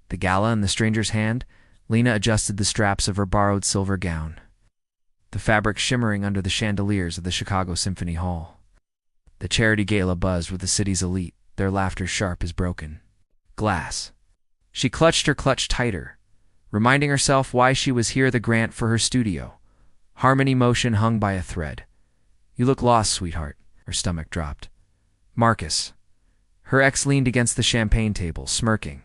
The gala in the stranger's hand, Lena adjusted the straps of her borrowed silver gown, the fabric shimmering under the chandeliers of the Chicago Symphony Hall. The charity gala buzzed with the city's elite, their laughter sharp as broken glass. She clutched her clutch tighter, reminding herself why she was here, the grant for her studio. Harmony Motion hung by a thread. "You look lost, sweetheart." Her stomach dropped. Marcus. Her ex leaned against the champagne table, smirking.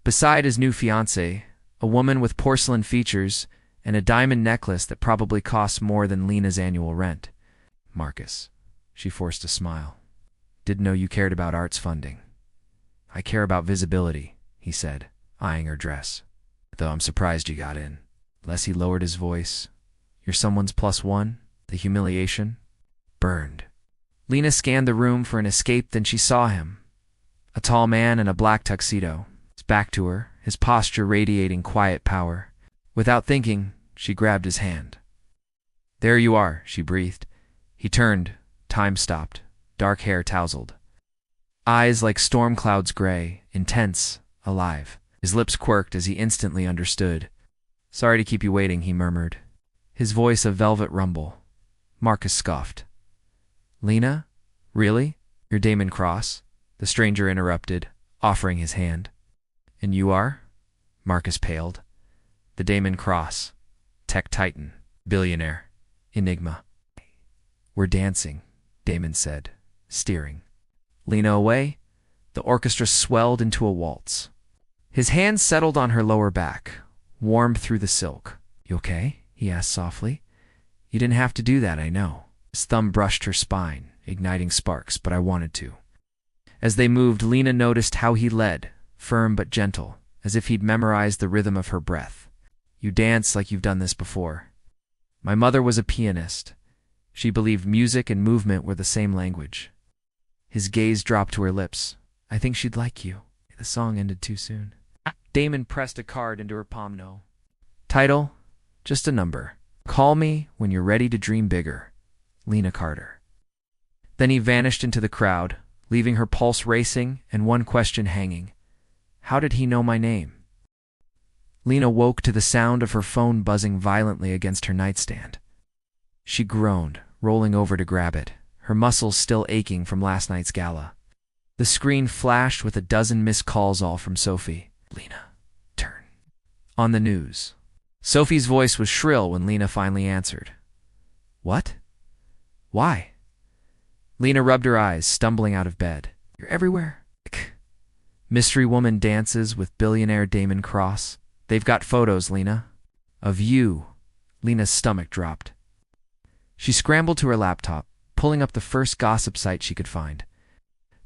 Beside his new fiancée, a woman with porcelain features and a diamond necklace that probably costs more than Lena's annual rent. "Marcus." She forced a smile. "Didn't know you cared about arts funding." "I care about visibility," he said, eyeing her dress. "Though I'm surprised you got in." Leslie lowered his voice. "You're someone's +1? The humiliation?" Burned. Lena scanned the room for an escape, then she saw him. A tall man in a black tuxedo, his back to her, his posture radiating quiet power. Without thinking, she grabbed his hand. "There you are," she breathed. He turned. Time stopped. Dark hair tousled. Eyes like storm clouds gray, intense, alive. His lips quirked as he instantly understood. "Sorry to keep you waiting," he murmured, his voice a velvet rumble. Marcus scoffed. "Lena? Really? You're Damon Cross?" The stranger interrupted, offering his hand. "And you are?" Marcus paled. "The Damon Cross. Tech titan. Billionaire. Enigma." "We're dancing," Damon said, steering. Lena away, the orchestra swelled into a waltz. His hands settled on her lower back, warm through the silk. "You okay?" he asked softly. "You didn't have to do that, I know." His thumb brushed her spine, igniting sparks, but I wanted to. As they moved, Lena noticed how he led, firm but gentle, as if he'd memorized the rhythm of her breath. "You dance like you've done this before." "My mother was a pianist. She believed music and movement were the same language." His gaze dropped to her lips. "I think she'd like you." The song ended too soon. Damon pressed a card into her palm. "No. Title? Just a number. Call me when you're ready to dream bigger. Lena Carter." Then he vanished into the crowd, leaving her pulse racing and one question hanging. How did he know my name? Lena woke to the sound of her phone buzzing violently against her nightstand. She groaned, rolling over to grab it, her muscles still aching from last night's gala. The screen flashed with a dozen missed calls, all from Sophie. "Lena, turn on the news." Sophie's voice was shrill when Lena finally answered. "What? Why?" Lena rubbed her eyes, stumbling out of bed. "You're everywhere." "Mystery woman dances with billionaire Damon Cross. They've got photos, Lena." "Of you." Lena's stomach dropped. She scrambled to her laptop, pulling up the first gossip site she could find.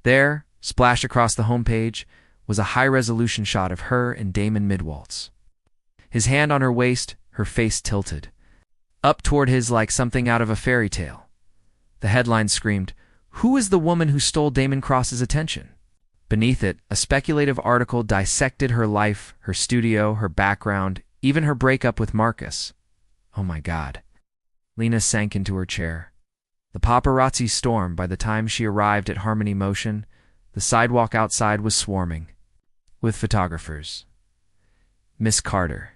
There, splashed across the homepage, was a high-resolution shot of her and Damon mid-waltz. His hand on her waist, her face tilted, up toward his like something out of a fairy tale. The headline screamed, "Who is the woman who stole Damon Cross's attention?" Beneath it, a speculative article dissected her life, her studio, her background, even her breakup with Marcus. Oh my God. Lena sank into her chair. The paparazzi stormed. By the time she arrived at Harmony Motion, the sidewalk outside was swarming with photographers. "Miss Carter.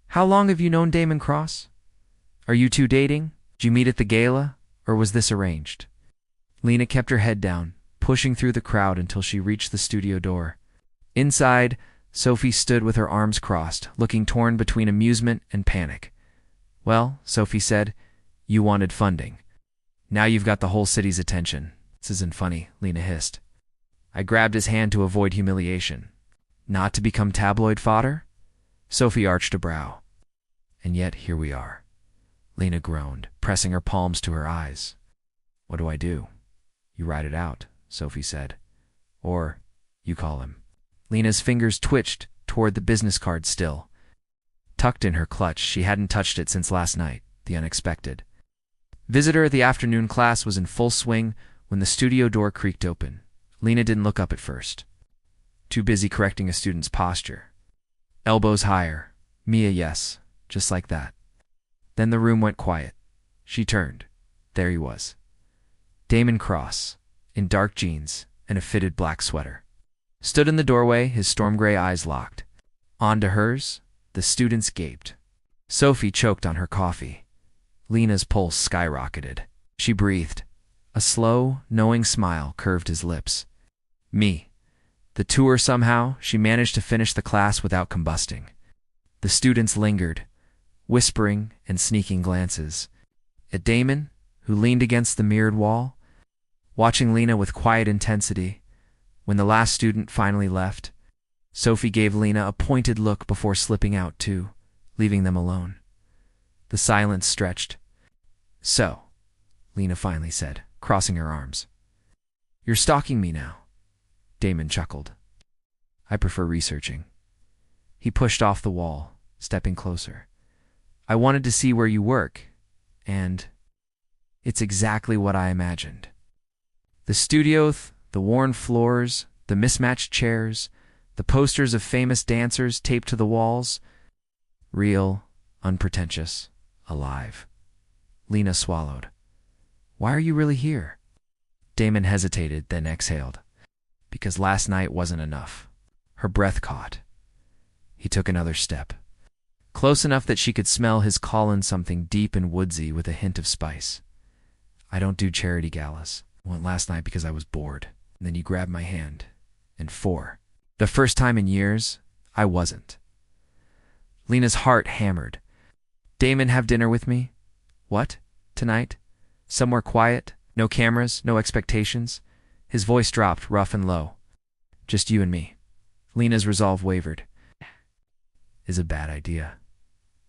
How long have you known Damon Cross? Are you two dating? Did you meet at the gala, or was this arranged?" Lena kept her head down, pushing through the crowd until she reached the studio door. Inside, Sophie stood with her arms crossed, looking torn between amusement and panic. "Well," Sophie said, "you wanted funding. Now you've got the whole city's attention." "This isn't funny," Lena hissed. I grabbed his hand to avoid humiliation. "Not to become tabloid fodder?" Sophie arched a brow. "And yet here we are." Lena groaned, pressing her palms to her eyes. "What do I do?" "You ride it out," Sophie said. "Or you call him." Lena's fingers twitched toward the business card still. Tucked in her clutch, she hadn't touched it since last night, the unexpected. Visitor at the afternoon class was in full swing when the studio door creaked open. Lena didn't look up at first. Too busy correcting a student's posture. Elbows higher. "Mia, yes." Just like that. Then the room went quiet. She turned. There he was. Damon Cross, in dark jeans and a fitted black sweater. Stood in the doorway, his storm gray eyes locked. On to hers, the students gaped. Sophie choked on her coffee. Lena's pulse skyrocketed. She breathed. A slow, knowing smile curved his lips. Me. The tour somehow, she managed to finish the class without combusting. The students lingered, whispering and sneaking glances. At Damon, who leaned against the mirrored wall, watching Lena with quiet intensity. When the last student finally left, Sophie gave Lena a pointed look before slipping out too, leaving them alone. The silence stretched. So, Lena finally said, crossing her arms. You're stalking me now. Damon chuckled. I prefer researching. He pushed off the wall, stepping closer. I wanted to see where you work, and it's exactly what I imagined. The studio, the worn floors, the mismatched chairs, the posters of famous dancers taped to the walls. Real, unpretentious, alive. Lena swallowed. Why are you really here? Damon hesitated, then exhaled. Because last night wasn't enough. Her breath caught. He took another step. Close enough that she could smell his call in something deep and woodsy with a hint of spice. I don't do charity galas. I went last night because I was bored. And then you grabbed my hand. And the first time in years, I wasn't. Lena's heart hammered. Damon, have dinner with me? What? Tonight? Somewhere quiet? No cameras? No expectations? His voice dropped, rough and low. Just you and me. Lena's resolve wavered. Is a bad idea.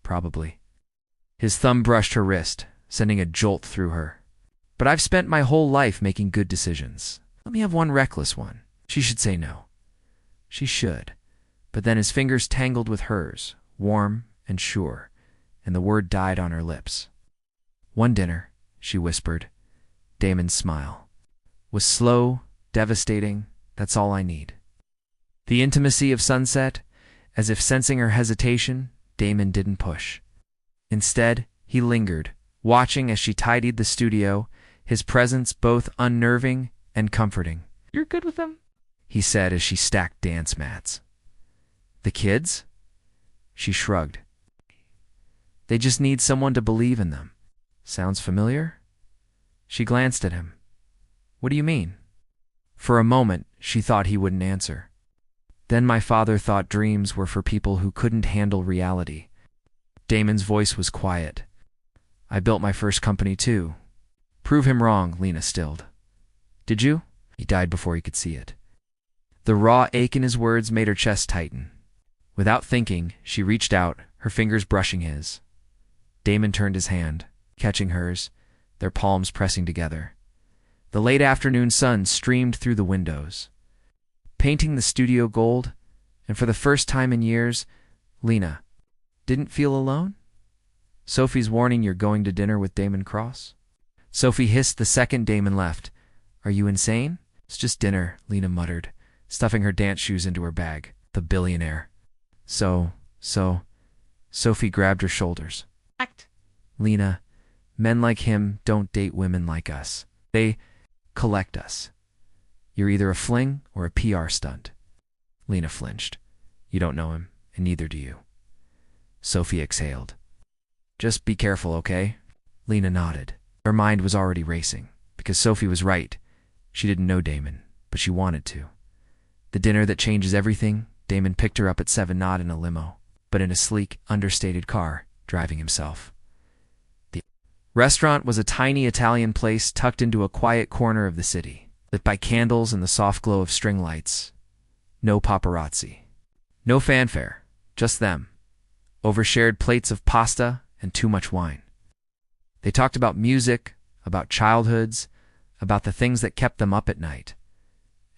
Probably. His thumb brushed her wrist, sending a jolt through her. But I've spent my whole life making good decisions. Let me have one reckless one. She should say no. She should. But then his fingers tangled with hers, warm and sure, and the word died on her lips. One dinner, she whispered. Damon's smile was slow, devastating. That's all I need. The intimacy of sunset, as if sensing her hesitation, Damon didn't push. Instead, he lingered, watching as she tidied the studio, his presence both unnerving and comforting. You're good with them? He said as she stacked dance mats. The kids? She shrugged. They just need someone to believe in them. Sounds familiar? She glanced at him. What do you mean? For a moment, she thought he wouldn't answer. Then my father thought dreams were for people who couldn't handle reality. Damon's voice was quiet. I built my first company too. Prove him wrong, Lena stilled. Did you? He died before he could see it. The raw ache in his words made her chest tighten. Without thinking, she reached out, her fingers brushing his. Damon turned his hand, catching hers, their palms pressing together. The late afternoon sun streamed through the windows, painting the studio gold, and for the first time in years, Lena didn't feel alone? Sophie's warning you're going to dinner with Damon Cross? Sophie hissed the second Damon left. Are you insane? It's just dinner, Lena muttered, stuffing her dance shoes into her bag. The billionaire. So, Sophie grabbed her shoulders. Act. Lena, men like him don't date women like us. They collect us. You're either a fling or a PR stunt. Lena flinched. You don't know him, and neither do you. Sophie exhaled. Just be careful, okay? Lena nodded. Her mind was already racing, because Sophie was right. She didn't know Damon, but she wanted to. The dinner that changes everything, Damon picked her up at 7 not in a limo, but in a sleek, understated car, driving himself. The restaurant was a tiny Italian place tucked into a quiet corner of the city, lit by candles and the soft glow of string lights. No paparazzi. No fanfare, just them. Overshared plates of pasta and too much wine. They talked about music, about childhoods, about the things that kept them up at night.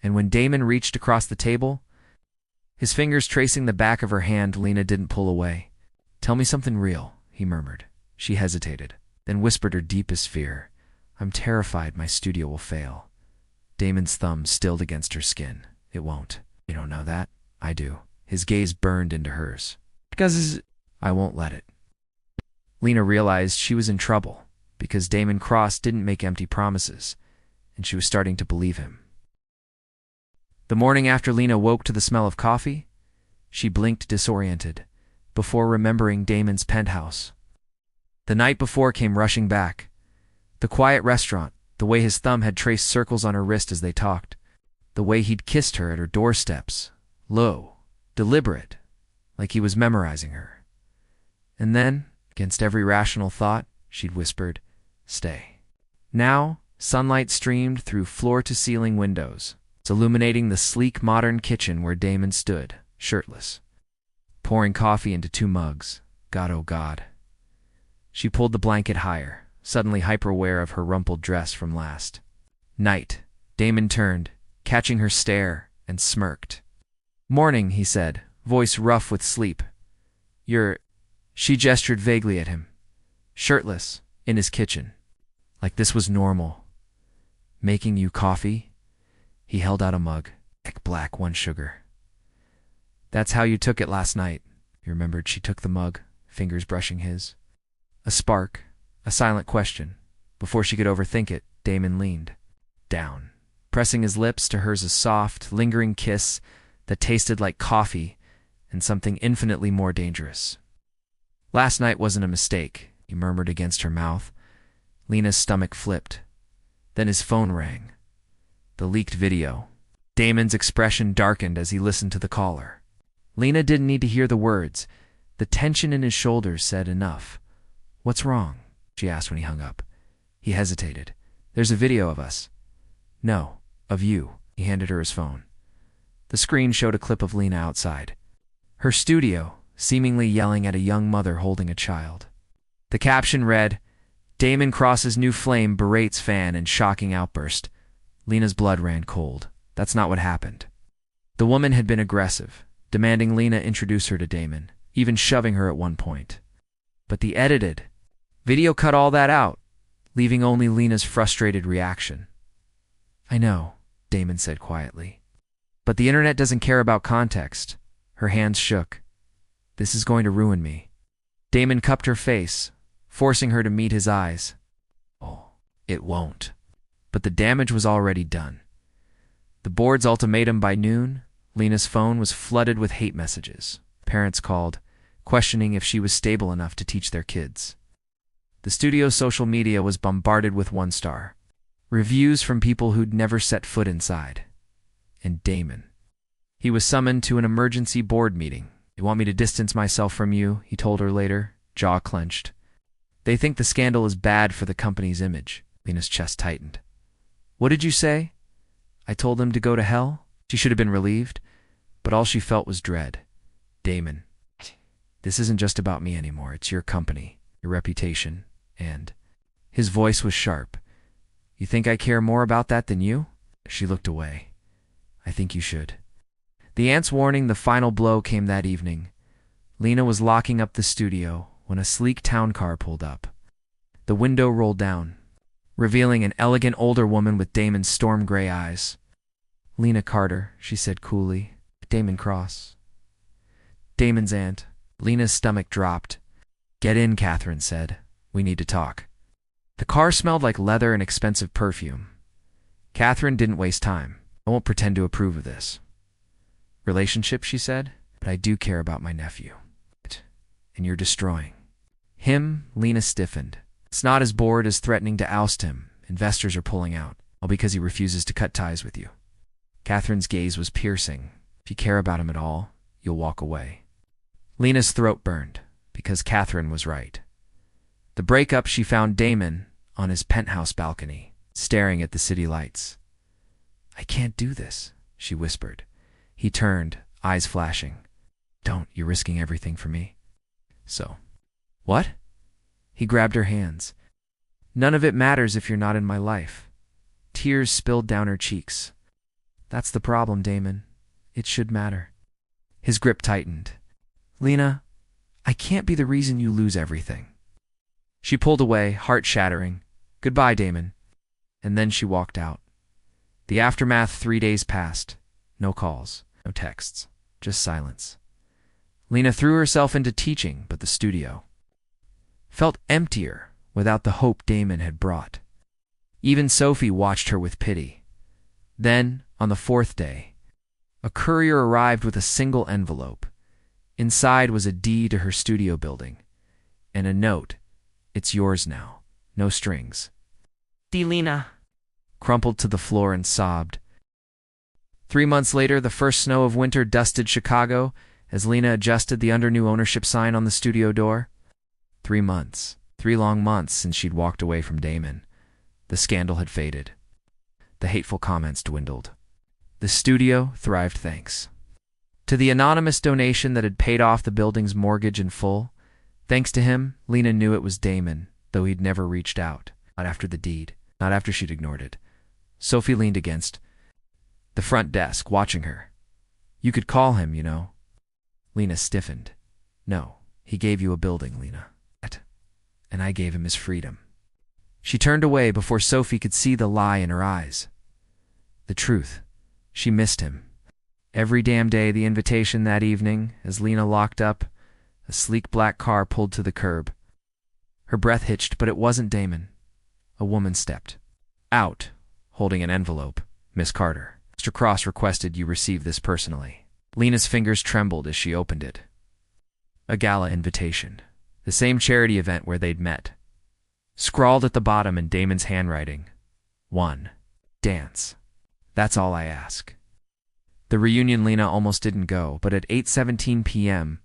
And when Damon reached across the table, his fingers tracing the back of her hand, Lena didn't pull away. Tell me something real, he murmured. She hesitated, then whispered her deepest fear. I'm terrified my studio will fail. Damon's thumb stilled against her skin. It won't. You don't know that? I do. His gaze burned into hers. Because I won't let it. Lena realized she was in trouble, because Damon Cross didn't make empty promises, and she was starting to believe him. The morning after Lena woke to the smell of coffee, She blinked disoriented, before remembering Damon's penthouse. The night before came rushing back. The quiet restaurant, the way his thumb had traced circles on her wrist as they talked, the way he'd kissed her at her doorsteps, low, deliberate, like he was memorizing her. And then, against every rational thought, she'd whispered, "Stay." Now, sunlight streamed through floor-to-ceiling windows, illuminating the sleek modern kitchen where Damon stood, shirtless, pouring coffee into 2 mugs. God, oh God. She pulled the blanket higher, suddenly hyper-aware of her rumpled dress from last night. Damon turned, catching her stare, and smirked. "Morning," he said, voice rough with sleep. "You're—" She gestured vaguely at him. "Shirtless, in his kitchen. Like this was normal. Making you coffee?" He held out a mug, black, 1 sugar. "That's how you took it last night," he remembered. She took the mug, fingers brushing his. A spark, a silent question. Before she could overthink it, Damon leaned down, pressing his lips to hers, a soft, lingering kiss that tasted like coffee and something infinitely more dangerous. "Last night wasn't a mistake," he murmured against her mouth. Lena's stomach flipped. Then his phone rang. The leaked video. Damon's expression darkened as he listened to the caller. Lena didn't need to hear the words. The tension in his shoulders said enough. "What's wrong?" she asked when he hung up. He hesitated. "There's a video of us." "No, of you." He handed her his phone. The screen showed a clip of Lena outside her studio, seemingly yelling at a young mother holding a child. The caption read, "Damon crosses new flame berates fan in shocking outburst." Lena's blood ran cold. That's not what happened. The woman had been aggressive, demanding Lena introduce her to Damon, even shoving her at one point. But the edited video cut all that out, leaving only Lena's frustrated reaction. "I know," Damon said quietly. "But the internet doesn't care about context." Her hands shook. "This is going to ruin me." Damon cupped her face, forcing her to meet his eyes. "Oh, it won't." But the damage was already done. The board's ultimatum by noon, Lena's phone was flooded with hate messages. Parents called, questioning if she was stable enough to teach their kids. The studio's social media was bombarded with 1-star reviews from people who'd never set foot inside. And Damon. He was summoned to an emergency board meeting. "They want me to distance myself from you," he told her later, jaw clenched. "They think the scandal is bad for the company's image." Lena's chest tightened. "What did you say?" "I told them to go to hell?" She should have been relieved, but all she felt was dread. "Damon, this isn't just about me anymore. It's your company, your reputation, and..." His voice was sharp. "You think I care more about that than you?" She looked away. "I think you should." The aunt's warning, the final blow, came that evening. Lena was locking up the studio when a sleek town car pulled up. The window rolled down, revealing an elegant older woman with Damon's storm gray eyes. "Lena Carter," she said coolly. "Damon Cross." Damon's aunt. Lena's stomach dropped. "Get in," Catherine said. "We need to talk." The car smelled like leather and expensive perfume. Catherine didn't waste time. "I won't pretend to approve of this relationship," she said, "but I do care about my nephew. And you're destroying him." Lena stiffened. "It's not as bored as threatening to oust him. Investors are pulling out, all because he refuses to cut ties with you." Catherine's gaze was piercing. "If you care about him at all, you'll walk away." Lena's throat burned, because Catherine was right. The breakup, she found Damon on his penthouse balcony, staring at the city lights. "I can't do this," she whispered. He turned, eyes flashing. "Don't, you're risking everything for me." "So, what?" He grabbed her hands. "None of it matters if you're not in my life." Tears spilled down her cheeks. "That's the problem, Damon. It should matter." His grip tightened. "Lena, I can't be the reason you lose everything." She pulled away, heart shattering. "Goodbye, Damon." And then she walked out. The aftermath, 3 days passed. No calls, no texts, just silence. Lena threw herself into teaching, but the studio felt emptier without the hope Damon had brought. Even Sophie watched her with pity. Then, on the 4th day, a courier arrived with a single envelope. Inside was a deed to her studio building, and a note, "It's yours now. No strings." Lena. Crumpled to the floor and sobbed. 3 months later, the first snow of winter dusted Chicago as Lena adjusted the under new ownership sign on the studio door. 3 months, 3 long months since she'd walked away from Damon. The scandal had faded. The hateful comments dwindled. The studio thrived thanks to the anonymous donation that had paid off the building's mortgage in full. Thanks to him, Lena knew it was Damon, though he'd never reached out. Not after the deed, not after she'd ignored it. Sophie leaned against the front desk, watching her. "You could call him, you know." Lena stiffened. "No, he gave you a building, Lena. And I gave him his freedom." She turned away before Sophie could see the lie in her eyes. The truth. She missed him. Every damn day. The invitation that evening, as Lena locked up, a sleek black car pulled to the curb. Her breath hitched, but it wasn't Damon. A woman stepped out, holding an envelope. "Miss Carter, Mr. Cross requested you receive this personally." Lena's fingers trembled as she opened it. A gala invitation. The same charity event where they'd met. Scrawled at the bottom in Damon's handwriting. 1. Dance. That's all I ask. The reunion. Lena almost didn't go, but at 8:17 p.m.,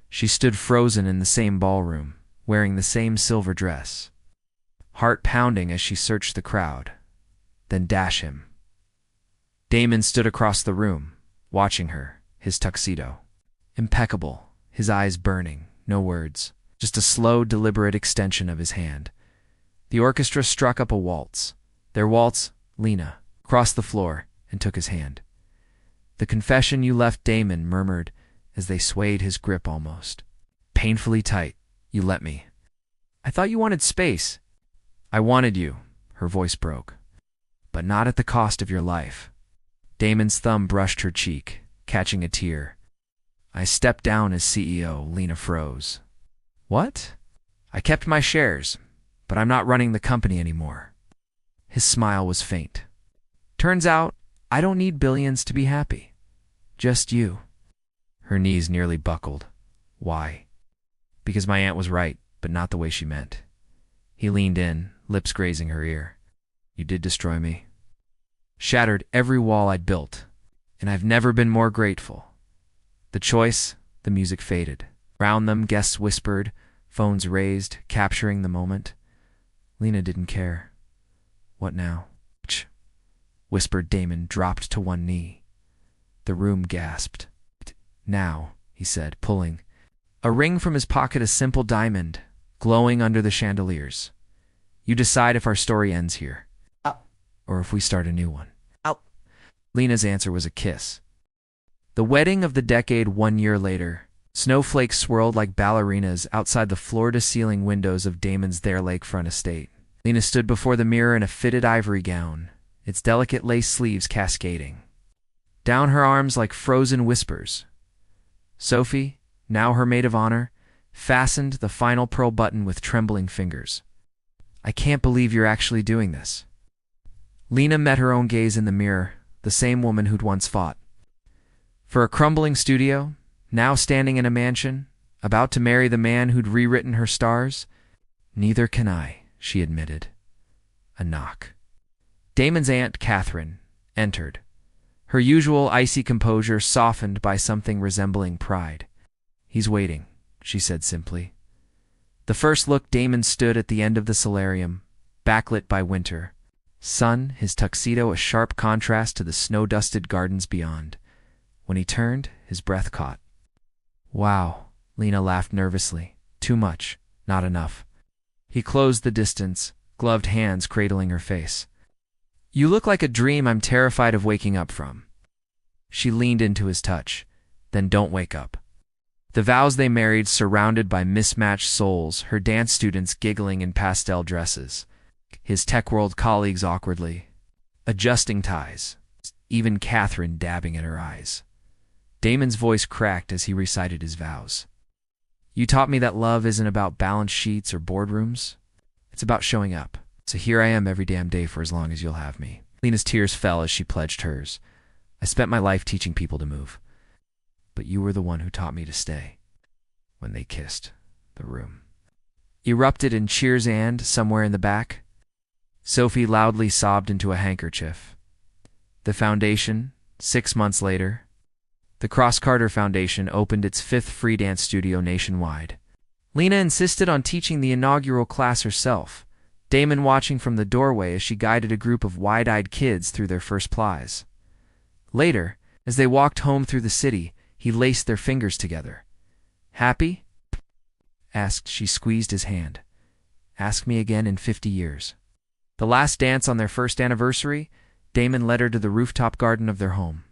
she stood frozen in the same ballroom, wearing the same silver dress. Heart pounding as she searched the crowd. Then dash him. Damon stood across the room, watching her, his tuxedo impeccable, his eyes burning, no words, just a slow, deliberate extension of his hand. The orchestra struck up a waltz. Their waltz, Lena, crossed the floor and took his hand. "The confession you left," Damon murmured as they swayed, his grip almost painfully tight. "You let me. I thought you wanted space." "I wanted you," her voice broke, "but not at the cost of your life." Damon's thumb brushed her cheek, catching a tear. "I stepped down as CEO." Lena froze. "What?" "I kept my shares, but I'm not running the company anymore." His smile was faint. "Turns out, I don't need billions to be happy. Just you." Her knees nearly buckled. "Why?" "Because my aunt was right, but not the way she meant." He leaned in, lips grazing her ear. "You did destroy me. Shattered every wall I'd built, and I've never been more grateful." The choice, the music faded. Round them, guests whispered, phones raised, capturing the moment. Lena didn't care. "What now?" "Ch," whispered Damon, dropped to one knee. The room gasped. "Now," he said, pulling a ring from his pocket, a simple diamond, glowing under the chandeliers. "You decide if our story ends here, or if we start a new one." Lena's answer was a kiss. The wedding of the decade. 1 year later, snowflakes swirled like ballerinas outside the floor-to-ceiling windows of Damon's their lakefront estate. Lena stood before the mirror in a fitted ivory gown, its delicate lace sleeves cascading down her arms like frozen whispers. Sophie, now her maid of honor, fastened the final pearl button with trembling fingers. "I can't believe you're actually doing this." Lena met her own gaze in the mirror, the same woman who'd once fought for a crumbling studio, now standing in a mansion, about to marry the man who'd rewritten her stars. "Neither can I," she admitted. A knock. Damon's aunt, Catherine, entered, her usual icy composure softened by something resembling pride. "He's waiting," she said simply. The first look, Damon stood at the end of the solarium, backlit by winter. Sun, his tuxedo a sharp contrast to the snow-dusted gardens beyond. When he turned, his breath caught. "Wow," Lena laughed nervously. "Too much, not enough." He closed the distance, gloved hands cradling her face. "You look like a dream I'm terrified of waking up from." She leaned into his touch. "Then don't wake up." The vows they married, surrounded by mismatched souls, her dance students giggling in pastel dresses, his tech world colleagues awkwardly adjusting ties, even Catherine dabbing at her eyes. Damon's voice cracked as he recited his vows. "You taught me that love isn't about balance sheets or boardrooms. It's about showing up. So here I am every damn day for as long as you'll have me." Lena's tears fell as she pledged hers. "I spent my life teaching people to move. but you were the one who taught me to stay." When they kissed, the room erupted in cheers and, somewhere in the back, Sophie loudly sobbed into a handkerchief. The foundation, 6 months later, the Cross-Carter Foundation opened its 5th free dance studio nationwide. Lena insisted on teaching the inaugural class herself, Damon watching from the doorway as she guided a group of wide-eyed kids through their first plies. Later, as they walked home through the city, he laced their fingers together. "Happy?" asked. She squeezed his hand. "Ask me again in 50 years. The last dance on their first anniversary, Damon led her to the rooftop garden of their home.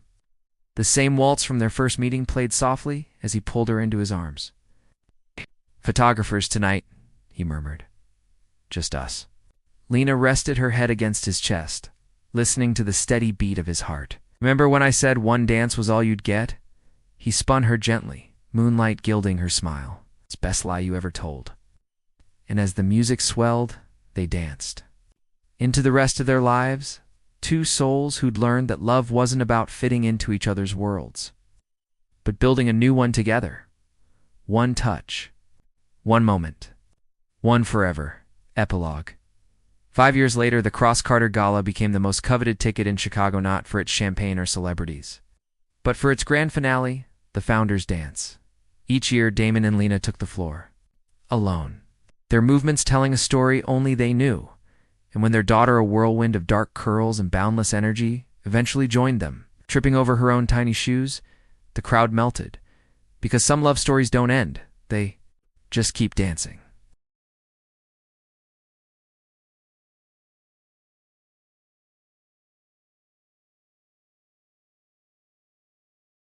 The same waltz from their first meeting played softly as he pulled her into his arms. "Photographers tonight," he murmured. "Just us." Lena rested her head against his chest, listening to the steady beat of his heart. "Remember when I said one dance was all you'd get?" He spun her gently, moonlight gilding her smile. "It's the best lie you ever told." And as the music swelled, they danced. Into the rest of their lives, two souls who'd learned that love wasn't about fitting into each other's worlds, but building a new one together. One touch, one moment, one forever. Epilogue. 5 years later, the Cross-Carter Gala became the most coveted ticket in Chicago, not for its champagne or celebrities, but for its grand finale, the Founders Dance. Each year, Damon and Lena took the floor, alone, their movements telling a story only they knew. And when their daughter, a whirlwind of dark curls and boundless energy, eventually joined them, tripping over her own tiny shoes, the crowd melted. Because some love stories don't end, they just keep dancing.